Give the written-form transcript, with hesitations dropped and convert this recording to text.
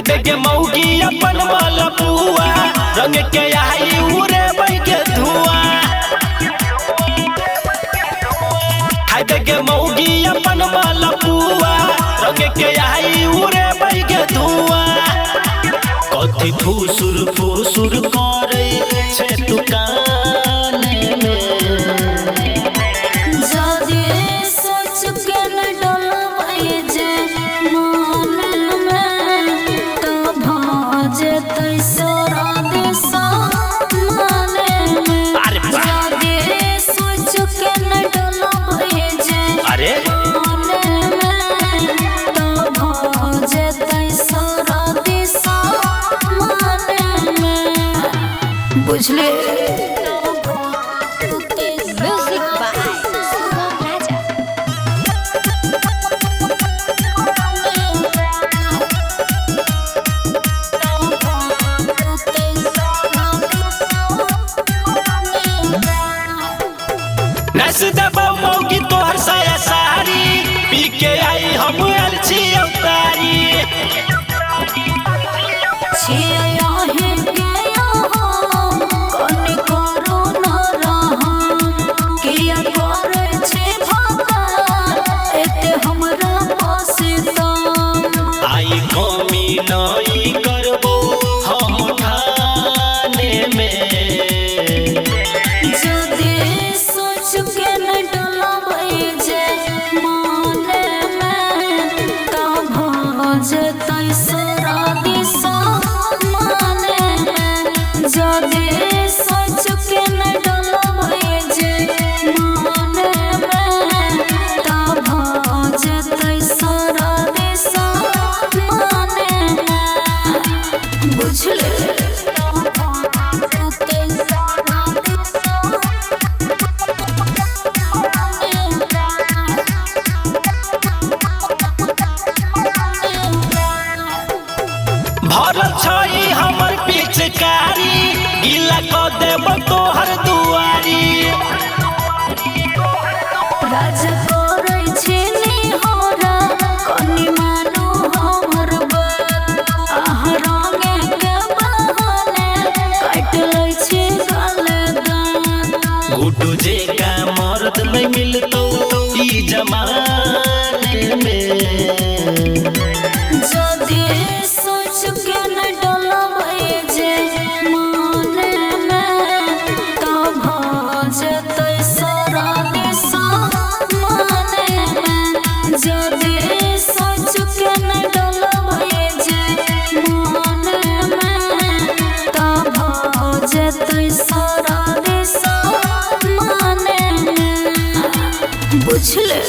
खाइबे के मौगी अपन मलपुआ रंग के आई उरे बई के धुआं। खाइबे के मौगी अपन मलपुआ रंग के आई उरे बई के धुआं। कथी फुसुर फुसुर करे छे दुकाने में जदी सोच के न डलबै जे मन में तो भजतै सोरा दिशा माने में। जदी सोच के न डलबै जे अरे मन में तो भजतै सोरा दिशा माने में। बुझले Music by Sugam Raja. नस दबो मौगी तोहर साया सारी पी के आई हम अलछी अवतारी। छिया है गया कौन करो न रहा किया करे छे भागा एते हमरा पास तो आई कमी नहीं करबो हम खाने में। जदी सोच के न डलबै जे मन में तो भजतै सोरा दिशा माने में। जदी सोच के न डलबै जे मन में तो भजतै सोरा दिशा माने में। बुझले भरल छई हमर पिचकारी गीला क देब तोहर दुआरी। राज करै छी निहोरा कनि मानो हमर बात आह रंगे के बहाने काट लै छी गाले दाँत। गुड्डू जे का मर्द नहीं मिलतो ई जमाने में। जदी सोच के न डलबै जे मन में तो भजतै सोरा दिशा माने में। जदी सोच के न डलबै जे मन में तो भजतै सोरा दिशा माने में। बुझले।